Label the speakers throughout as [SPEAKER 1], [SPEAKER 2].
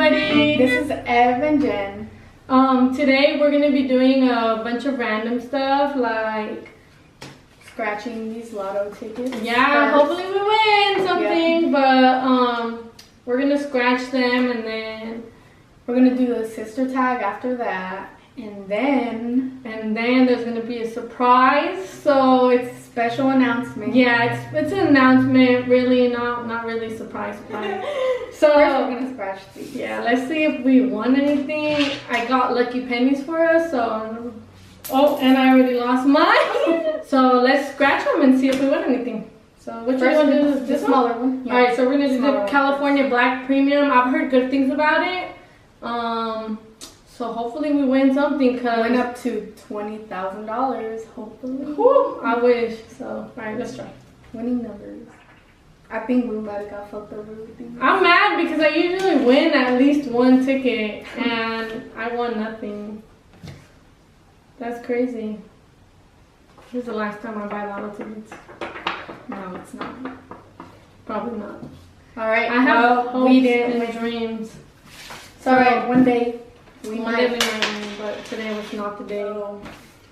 [SPEAKER 1] everybody.
[SPEAKER 2] This is Ev and Jen.
[SPEAKER 1] Today we're gonna be doing a bunch of random stuff like
[SPEAKER 2] Scratching these lotto tickets.
[SPEAKER 1] yeah,
[SPEAKER 2] first.
[SPEAKER 1] hopefully we win something, but we're gonna scratch them and then
[SPEAKER 2] We're gonna do a sister tag after that, and then
[SPEAKER 1] there's gonna be a surprise. So it's
[SPEAKER 2] special announcement.
[SPEAKER 1] yeah, it's an announcement, really not really surprise. So
[SPEAKER 2] First we're gonna scratch these.
[SPEAKER 1] yeah, let's see if we won anything. I got lucky pennies for us, so oh, and I already lost mine. So let's scratch them and see if we win anything. So which
[SPEAKER 2] First
[SPEAKER 1] one do
[SPEAKER 2] the
[SPEAKER 1] this
[SPEAKER 2] smaller
[SPEAKER 1] one?
[SPEAKER 2] one. Yeah.
[SPEAKER 1] All right, so we're gonna do
[SPEAKER 2] Smaller
[SPEAKER 1] the
[SPEAKER 2] one.
[SPEAKER 1] California Black Premium. I've heard good things about it. So hopefully we win something.
[SPEAKER 2] Went up to $20,000. Hopefully.
[SPEAKER 1] Whew, I wish. So all right, let's try.
[SPEAKER 2] Winning numbers. I think we might have got fucked over with these.
[SPEAKER 1] I'm mad because I usually win at least one ticket and I won nothing. That's crazy. This is the last time I buy lotto tickets.
[SPEAKER 2] No, it's not.
[SPEAKER 1] Probably not.
[SPEAKER 2] All right.
[SPEAKER 1] I have
[SPEAKER 2] well,
[SPEAKER 1] hopes
[SPEAKER 2] we didn't
[SPEAKER 1] and
[SPEAKER 2] win.
[SPEAKER 1] dreams.
[SPEAKER 2] So, one day we
[SPEAKER 1] One day
[SPEAKER 2] might.
[SPEAKER 1] we might win, but today was not the day.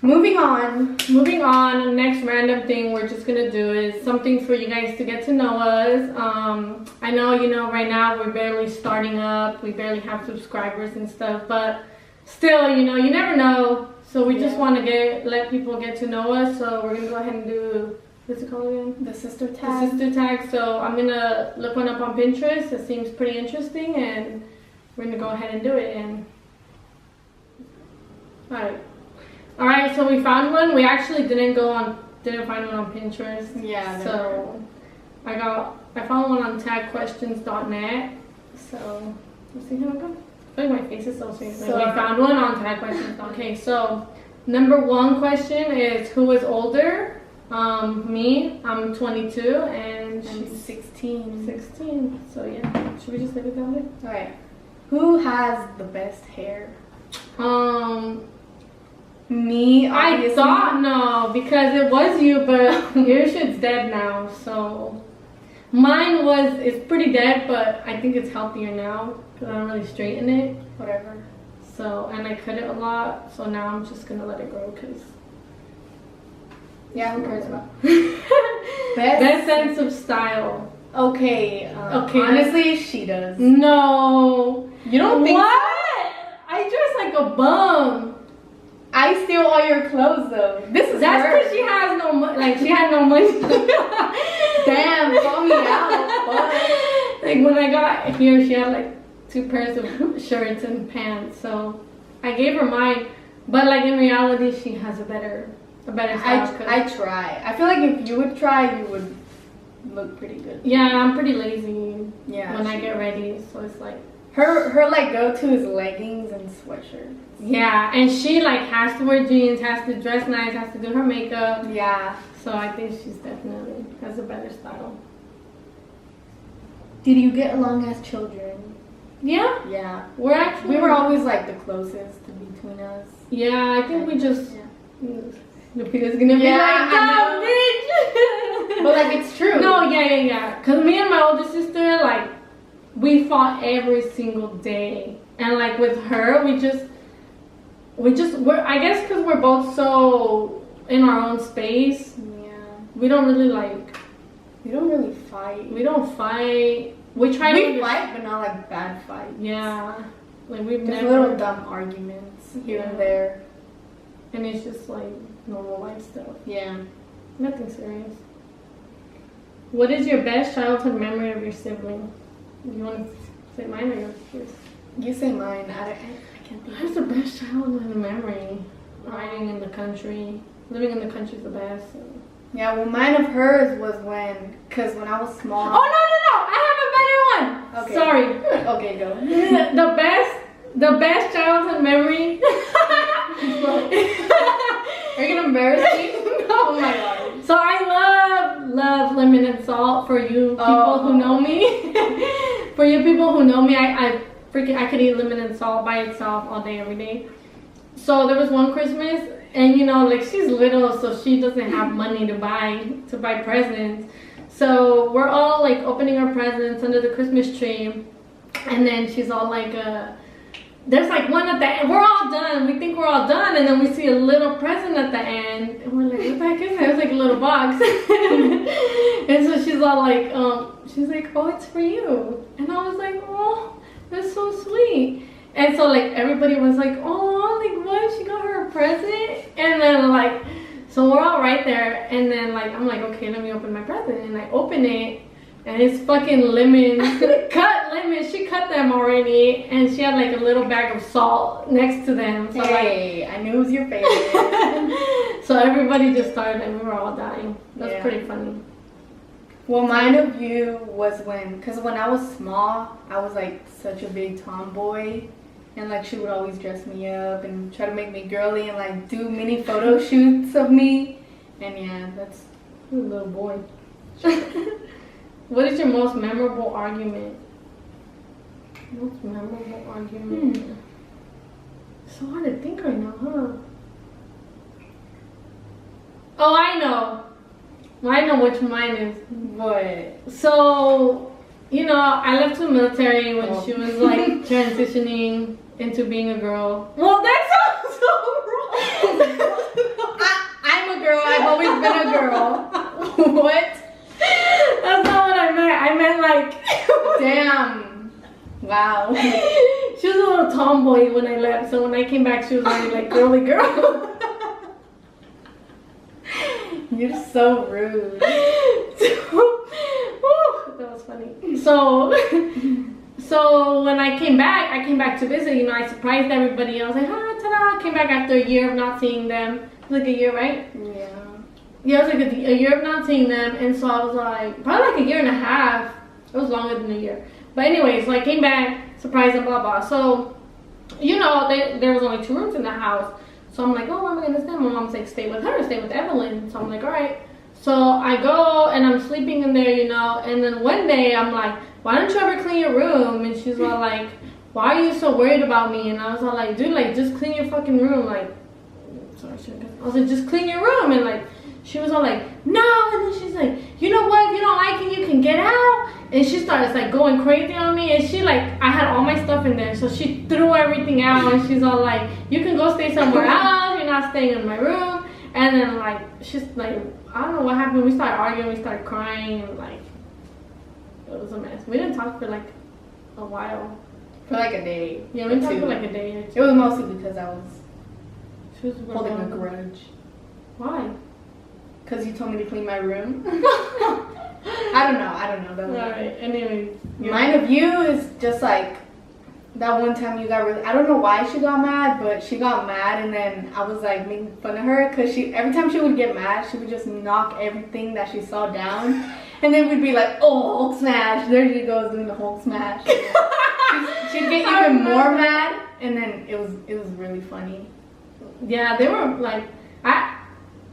[SPEAKER 2] Moving on.
[SPEAKER 1] Moving on, next random thing we're just gonna do is something for you guys to get to know us. I know, right now we're barely starting up. We barely have subscribers and stuff, but still, you never know. So we just want to let people get to know us. So we're gonna go ahead and do, what's it called again?
[SPEAKER 2] The sister
[SPEAKER 1] The
[SPEAKER 2] tag.
[SPEAKER 1] sister tag. So I'm gonna look one up on Pinterest. It seems pretty interesting, and we're gonna go ahead and do it. And all right. So we found one. We actually didn't find one on Pinterest.
[SPEAKER 2] Yeah.
[SPEAKER 1] So I found one on tagquestions.net. So let's see how it goes. I feel like my face is so sweet.
[SPEAKER 2] So
[SPEAKER 1] we found one on tagquestions. Okay, so number one question is, who is older? Me. I'm 22 and
[SPEAKER 2] She's
[SPEAKER 1] she's
[SPEAKER 2] 16.
[SPEAKER 1] 16. So yeah, should we just leave it that way?
[SPEAKER 2] All right. Who has the best hair? Me, obviously.
[SPEAKER 1] I thought no, because it was you, but your shit's dead now. So mine it's pretty dead, but I think it's healthier now because I don't really straighten it.
[SPEAKER 2] Whatever.
[SPEAKER 1] So, and I cut it a lot, so now I'm just gonna let it grow because
[SPEAKER 2] Yeah, who cares about?
[SPEAKER 1] best sense of style.
[SPEAKER 2] Okay.
[SPEAKER 1] Okay.
[SPEAKER 2] Honestly, she does.
[SPEAKER 1] No,
[SPEAKER 2] You don't think?
[SPEAKER 1] what? I dress like a bum.
[SPEAKER 2] I steal all your clothes though.
[SPEAKER 1] That's
[SPEAKER 2] her.
[SPEAKER 1] because she has no money. Like she had no money.
[SPEAKER 2] Damn, call me out. Fuck.
[SPEAKER 1] Like when I got here, she had like 2 pairs of shirts and pants. So I gave her mine, but like in reality, she has a better style.
[SPEAKER 2] I try. I feel like if you would try, you would look pretty good.
[SPEAKER 1] Yeah, I'm pretty lazy.
[SPEAKER 2] Yeah.
[SPEAKER 1] When I get ready, so it's like
[SPEAKER 2] her like go-to is leggings and sweatshirts.
[SPEAKER 1] yeah, and she like has to wear jeans, has to dress nice, has to do her makeup.
[SPEAKER 2] Yeah.
[SPEAKER 1] So I think she's definitely has a better style.
[SPEAKER 2] Did you get along as children?
[SPEAKER 1] Yeah,
[SPEAKER 2] Yeah.
[SPEAKER 1] we
[SPEAKER 2] We were always like the closest between us.
[SPEAKER 1] Yeah, I think we just.
[SPEAKER 2] Yeah.
[SPEAKER 1] Lupida's gonna be like, "Dumb bitch."
[SPEAKER 2] But like it's true.
[SPEAKER 1] No, yeah. Cause me and my older sister, like, we fought every single day, and like with her, we're I guess because we're both so in our own space.
[SPEAKER 2] Yeah.
[SPEAKER 1] We don't really like.
[SPEAKER 2] We don't really fight.
[SPEAKER 1] We don't fight. We try to.
[SPEAKER 2] We fight, but not like bad fights.
[SPEAKER 1] Yeah, like we've
[SPEAKER 2] Just
[SPEAKER 1] never.
[SPEAKER 2] little dumb arguments here and there.
[SPEAKER 1] And it's just like normal life stuff.
[SPEAKER 2] Yeah.
[SPEAKER 1] Nothing serious. What is your best childhood memory of your sibling? You want to say mine or yours?
[SPEAKER 2] You say mine. I can't think.
[SPEAKER 1] What's the best childhood memory? Riding in the country. Living in the country is the best. So.
[SPEAKER 2] Yeah, well, mine of hers was when I was small.
[SPEAKER 1] Oh, no! I have a better one!
[SPEAKER 2] Okay.
[SPEAKER 1] Sorry.
[SPEAKER 2] Okay, go.
[SPEAKER 1] The best childhood memory.
[SPEAKER 2] Are you gonna embarrass me?
[SPEAKER 1] No.
[SPEAKER 2] Oh my god.
[SPEAKER 1] So I love lemon and salt. For you people who know me. For you people who know me, I could eat lemon and salt by itself all day, every day. So there was one Christmas, and like she's little, so she doesn't have money to buy presents. So we're all like opening our presents under the Christmas tree, And then she's all like, there's like one at the end. We're all done. We think we're all done. And then we see a little present at the end. And we're like, what the heck is that? It's like a little box. And so she's all like, she's like, oh, it's for you. And I was like, oh, that's so sweet. And so like everybody was like, oh, like what? She got her a present? And then like, so we're all right there. And then like, I'm like, okay, let me open my present. And I open it. And it's fucking lemons, cut lemons. She cut them already, and she had like a little bag of salt next to them. So
[SPEAKER 2] hey, like, I knew it was your favorite.
[SPEAKER 1] So everybody just started, and we were all dying. That's pretty funny.
[SPEAKER 2] Well, mine of you was because when I was small, I was like such a big tomboy, and like she would always dress me up and try to make me girly and like do mini photo shoots of me. And yeah, that's
[SPEAKER 1] a little boy. What is your most memorable argument? Most memorable argument? So hard to think right now, huh? Oh, I know. I know which mine is.
[SPEAKER 2] What?
[SPEAKER 1] So, you know, I left the military when she was like transitioning into being a girl. Well, that sounds so wrong.
[SPEAKER 2] I'm a girl. I've always been a girl. What?
[SPEAKER 1] That's not what I meant. I meant like,
[SPEAKER 2] damn. Wow.
[SPEAKER 1] She was a little tomboy when I left, so when I came back, she was already like girly girl.
[SPEAKER 2] You're so rude.
[SPEAKER 1] That was funny. So when I came back to visit. You know, I surprised everybody. I was like, ah, ta-da! Came back after a year of not seeing them. It was like a year, right?
[SPEAKER 2] Yeah.
[SPEAKER 1] Yeah, it was like a year of not seeing them, and so I was like, probably like a year and a half. It was longer than a year. But anyways, so I came back, surprised and blah blah. So, you know, there was only 2 rooms in the house. So I'm like, oh, where am I gonna stay? My mom's like, stay with her, stay with Evelyn. So I'm like, all right. So I go and I'm sleeping in there, you know, and then one day I'm like, why don't you ever clean your room? And she's all like, why are you so worried about me? And I was all like, dude, like, just clean your fucking room. Like, sorry, I was like, just clean your room. And like, she was all like, no, and then she's like, you know what, if you don't like it, you can get out. And she started like going crazy on me, and she like, I had all my stuff in there, so she threw everything out, and she's all like, you can go stay somewhere else, you're not staying in my room. And then like, she's like, I don't know what happened, we started arguing, we started crying, and like, it was a mess. We didn't talk for like a while.
[SPEAKER 2] For like a day.
[SPEAKER 1] Yeah, we talked for like a day or 2.
[SPEAKER 2] It was mostly because I was holding a grudge.
[SPEAKER 1] Why?
[SPEAKER 2] Because you told me to clean my room. I don't know.
[SPEAKER 1] Alright, anyways.
[SPEAKER 2] Yeah. Mine of you is just like that one time you got really, I don't know why she got mad, but she got mad, and then I was like making fun of her because every time she would get mad, she would just knock everything that she saw down. And then we'd be like, oh, Hulk smash. There she goes doing the Hulk smash. She'd get even more mad, and then it was really funny.
[SPEAKER 1] Yeah, they were like,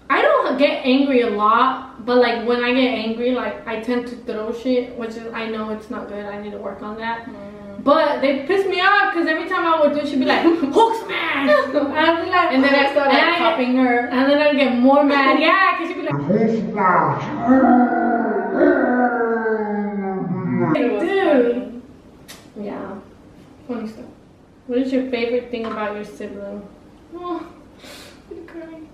[SPEAKER 1] I don't get angry a lot, but like when I get angry, like I tend to throw shit, which is, I know it's not good. I need to work on that. But they piss me off because every time I would do it, she'd be like, Hulk smash! I'd be like,
[SPEAKER 2] and then I started like cupping her.
[SPEAKER 1] And then I'd get more mad. Yeah, because she'd be like, Hulk smash! Dude. Yeah. Funny stuff. What is your favorite thing about your sibling? Oh, I'm crying.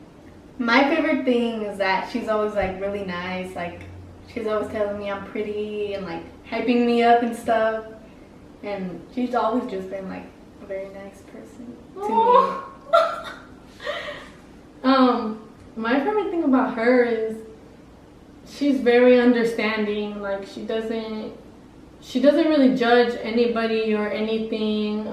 [SPEAKER 2] My favorite thing is that she's always like really nice. Like, she's always telling me I'm pretty and like hyping me up and stuff. And she's always just been like a very nice person to
[SPEAKER 1] me. My favorite thing about her is she's very understanding. Like, she doesn't really judge anybody or anything.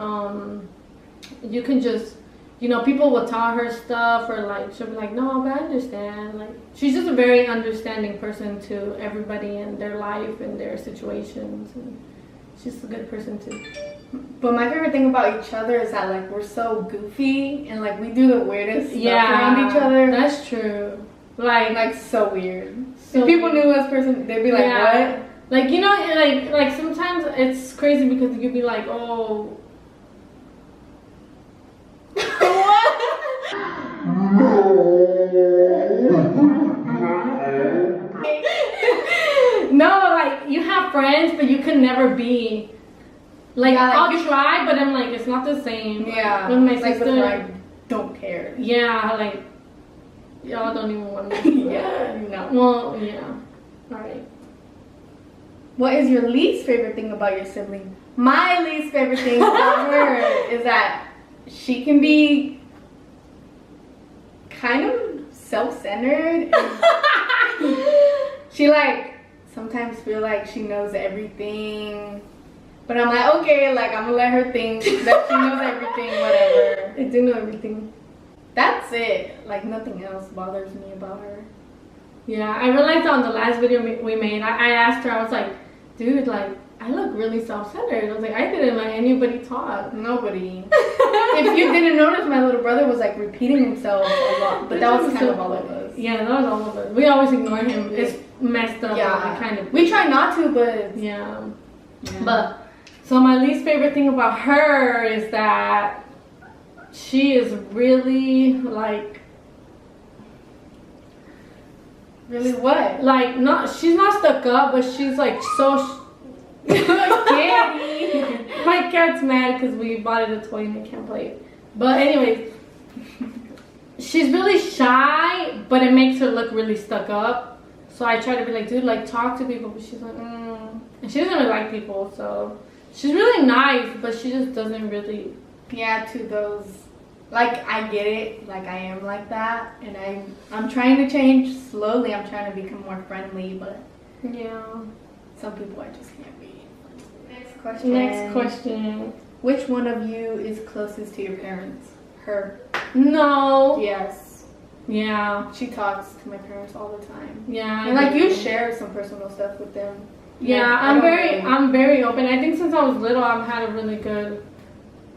[SPEAKER 1] You can just, you know, people will tell her stuff, or like she'll be like, no, but I understand. Like, she's just a very understanding person to everybody and their life and their situations, and she's a good person too.
[SPEAKER 2] But my favorite thing about each other is that like we're so goofy and like we do the weirdest stuff around each other.
[SPEAKER 1] That's true. Like
[SPEAKER 2] so weird. So if people knew us person, they'd be like, what?
[SPEAKER 1] Like, you know, like sometimes it's crazy because you'd be like, oh. No, like, you have friends, but you can never be Like,
[SPEAKER 2] Yeah, like
[SPEAKER 1] I'll try, but I'm like, it's not the same.
[SPEAKER 2] Yeah.
[SPEAKER 1] With my
[SPEAKER 2] Like
[SPEAKER 1] sister,
[SPEAKER 2] with her, I don't care.
[SPEAKER 1] yeah, like, y'all don't even want to.
[SPEAKER 2] Yeah, no.
[SPEAKER 1] Well, yeah. Alright.
[SPEAKER 2] What is your least favorite thing about your sibling? My least favorite thing about her is that she can be kind of self-centered. And she like sometimes feel like she knows everything. But I'm like, okay, like I'm gonna let her think that she knows everything, whatever.
[SPEAKER 1] I do know everything.
[SPEAKER 2] That's it. Like nothing else bothers me about her.
[SPEAKER 1] Yeah, I realized on the last video we made, I asked her, I was like, dude, like, I look really self-centered. I was like, I didn't let anybody talk.
[SPEAKER 2] Nobody. If you didn't notice, my little brother was like repeating himself a lot, but that was kind of all of us.
[SPEAKER 1] Yeah, that was all of us. We always ignore him. It's messed up.
[SPEAKER 2] Yeah,
[SPEAKER 1] kind of.
[SPEAKER 2] We try not to, but
[SPEAKER 1] yeah. But so my least favorite thing about her is that she is really like.
[SPEAKER 2] Really what?
[SPEAKER 1] Like she's not stuck up, but she's like so. My cat's mad because we bought it a toy and I can't play it. But anyways, she's really shy, but it makes her look really stuck up. So I try to be like, dude, like talk to people, but she's like, and she doesn't really like people. So she's really nice, but she just doesn't really.
[SPEAKER 2] Yeah, to those. Like I get it, like I am like that, and I'm trying to change slowly. I'm trying to become more friendly, but
[SPEAKER 1] yeah,
[SPEAKER 2] some people I just can't be. Next question.
[SPEAKER 1] Next question.
[SPEAKER 2] Which one of you is closest to your parents? Her.
[SPEAKER 1] No.
[SPEAKER 2] Yes.
[SPEAKER 1] Yeah.
[SPEAKER 2] She talks to my parents all the time.
[SPEAKER 1] Yeah.
[SPEAKER 2] And like you share some personal stuff with them.
[SPEAKER 1] Yeah, I'm very open. I think since I was little, I've had a really good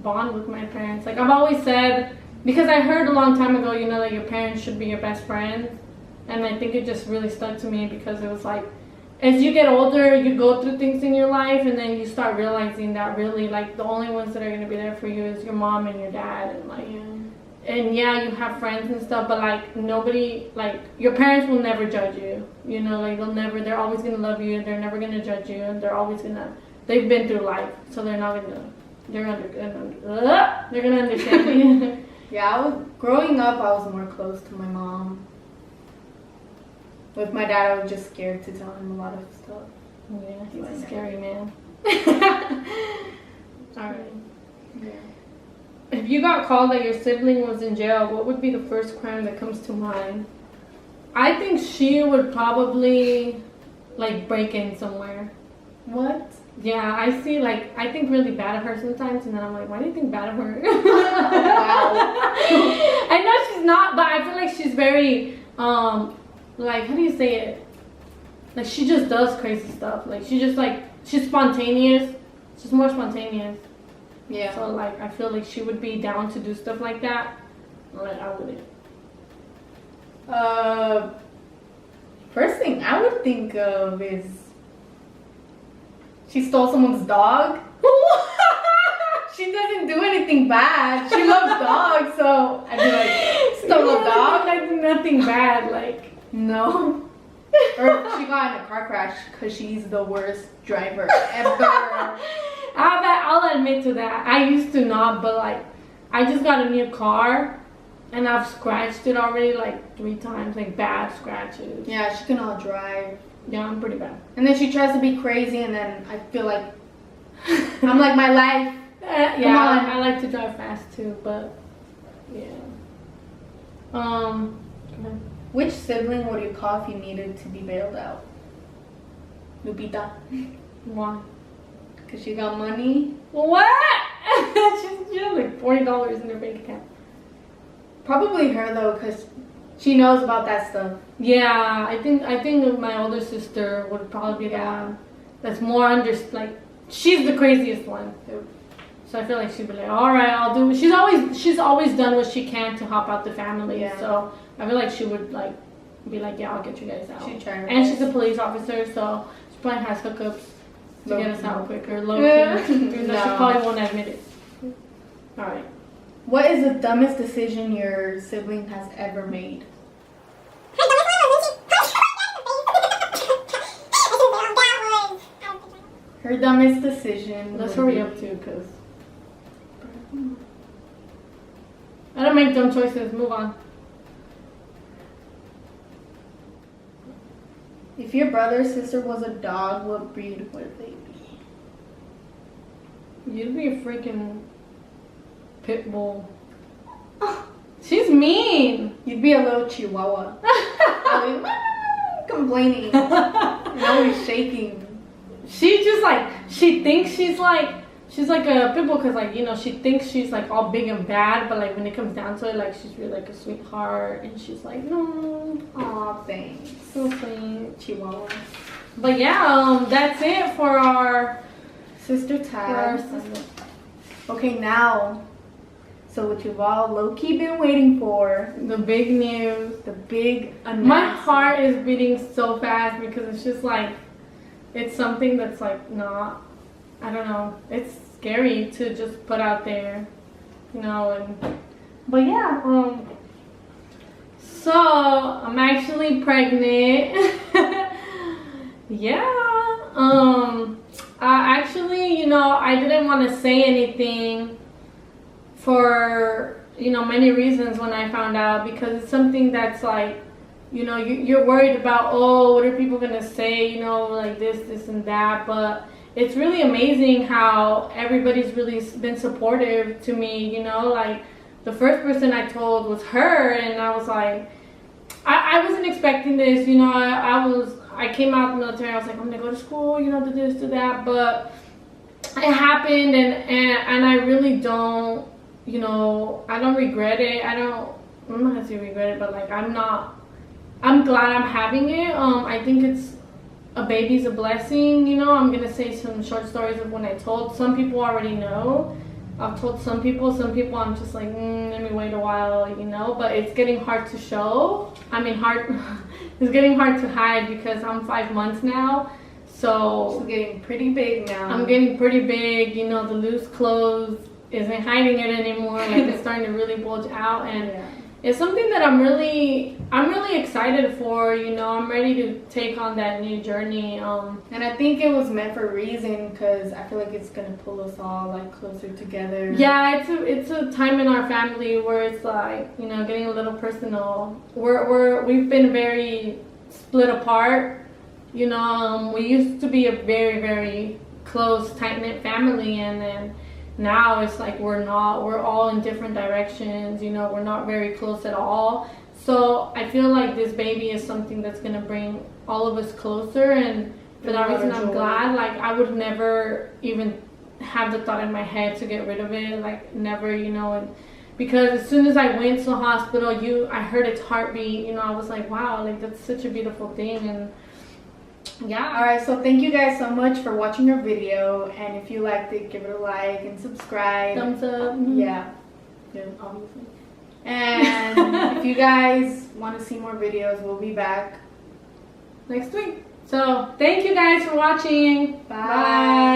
[SPEAKER 1] bond with my parents. Like I've always said, because I heard a long time ago, you know, that your parents should be your best friends, and I think it just really stuck to me because it was like, as you get older, you go through things in your life, and then you start realizing that really, like, the only ones that are gonna be there for you is your mom and your dad, and like, and yeah, you have friends and stuff, but like nobody, like your parents will never judge you. You know, like they're always gonna love you. They're never gonna judge you, and they're always gonna. They've been through life, so they're not gonna. They're gonna understand me.
[SPEAKER 2] Yeah, growing up, I was more close to my mom. With my dad, I was just scared to tell him a lot of stuff.
[SPEAKER 1] Yeah, he's a scary man. Alright.
[SPEAKER 2] Yeah.
[SPEAKER 1] If you got called that your sibling was in jail, what would be the first crime that comes to mind? I think she would probably like break in somewhere.
[SPEAKER 2] What?
[SPEAKER 1] Yeah, I think really bad of her sometimes, and then I'm like, why do you think bad of her?
[SPEAKER 2] Wow.
[SPEAKER 1] I know she's not, but I feel like she's very, like, how do you say it? Like, she just does crazy stuff. Like, she's spontaneous. She's more spontaneous.
[SPEAKER 2] Yeah.
[SPEAKER 1] So, like, I feel like she would be down to do stuff like that. Like, I wouldn't.
[SPEAKER 2] First thing I would think of is she stole someone's dog. She doesn't do anything bad. She loves dogs, so I'd be like, stole a dog?
[SPEAKER 1] I do nothing bad, like.
[SPEAKER 2] No. Or she got in a car crash because she's the worst driver ever.
[SPEAKER 1] I'll admit to that. I used to not, but like, I just got a new car, and I've scratched it already like 3 times, like bad scratches.
[SPEAKER 2] Yeah, she cannot drive.
[SPEAKER 1] Yeah, I'm pretty bad.
[SPEAKER 2] And then she tries to be crazy, and then I feel like I'm like, my life.
[SPEAKER 1] Yeah, I like to drive fast too, but yeah.
[SPEAKER 2] Which sibling would you call if you needed to be bailed out? Lupita.
[SPEAKER 1] Why?
[SPEAKER 2] Because she got money.
[SPEAKER 1] What? She has like $40 in her bank account.
[SPEAKER 2] Probably her though, because she knows about that stuff.
[SPEAKER 1] Yeah, I think my older sister would probably be the one that's more like, she's the craziest one. So I feel like she'd be like, all right, I'll do it. She's always done what she can to help out the family. Yeah. So I feel like she would like be like, yeah, I'll get you guys out. And she's a police officer, so she probably has hookups to get us out quicker. Low key. Even though she probably won't admit it. All right.
[SPEAKER 2] What is the dumbest decision your sibling has ever made? Her dumbest decision.
[SPEAKER 1] Let's hurry up too, cause I don't make dumb choices. Move on.
[SPEAKER 2] If your brother or sister was a dog, what breed would they be?
[SPEAKER 1] You'd be a freaking pit bull. She's mean.
[SPEAKER 2] You'd be a little chihuahua. Complaining. And always shaking.
[SPEAKER 1] She just like, she thinks she's like a pit bull because like, you know, she thinks she's like all big and bad, but like when it comes down to it, like she's really like a sweetheart, and she's like, no.
[SPEAKER 2] Aw, thanks.
[SPEAKER 1] So sweet.
[SPEAKER 2] Chihuahua.
[SPEAKER 1] But yeah, that's it for our
[SPEAKER 2] Sister tag. Okay, now, so what you've all low-key been waiting for,
[SPEAKER 1] the big news.
[SPEAKER 2] the big announcement.
[SPEAKER 1] My heart is beating so fast because it's just like, it's something that's like not, I don't know, it's scary to just put out there, you know, but yeah, so I'm actually pregnant. Yeah, actually, you know, I didn't want to say anything for, you know, many reasons when I found out, because it's something that's like, you know, you're worried about, oh, what are people gonna say, you know, like this and that, but it's really amazing how everybody's really been supportive to me, you know, like the first person I told was her, and I was like, I wasn't expecting this, you know, I came out of the military, I was like, I'm gonna go to school, you know, do this, do that, but it happened, and I really don't, you know, I don't regret it. I'm not gonna say regret it, but like I'm glad I'm having it. I think it's a baby's a blessing, you know. I'm gonna say some short stories of when I told. Some people already know. I've told some people I'm just like, let me wait a while, you know, but it's getting hard to show. I mean, it's getting hard to hide because I'm 5 months now. So
[SPEAKER 2] It's getting pretty big now.
[SPEAKER 1] I'm getting pretty big, you know, the loose clothes isn't hiding it anymore. Like it's starting to really bulge out, and
[SPEAKER 2] Yeah.
[SPEAKER 1] it's something that I'm really excited for, you know. I'm ready to take on that new journey.
[SPEAKER 2] And I think it was meant for a reason, because I feel like it's gonna pull us all like closer together.
[SPEAKER 1] Yeah, it's a time in our family where it's like, you know, getting a little personal. We've been very split apart, you know. We used to be a very, very close, tight-knit family, and then now it's like we're all in different directions, you know. We're not very close at all. So I feel like this baby is something that's gonna bring all of us closer, and for that reason I'm glad. Like I would never even have the thought in my head to get rid of it, like never, you know. And because as soon as I went to the hospital, I heard its heartbeat, you know. I was like, wow, like that's such a beautiful thing. And yeah.
[SPEAKER 2] Alright, so thank you guys so much for watching our video, and if you liked it, give it a like and subscribe.
[SPEAKER 1] Thumbs up.
[SPEAKER 2] Yeah, obviously. And if you guys want to see more videos, we'll be back
[SPEAKER 1] next week. So thank you guys for watching.
[SPEAKER 2] Bye.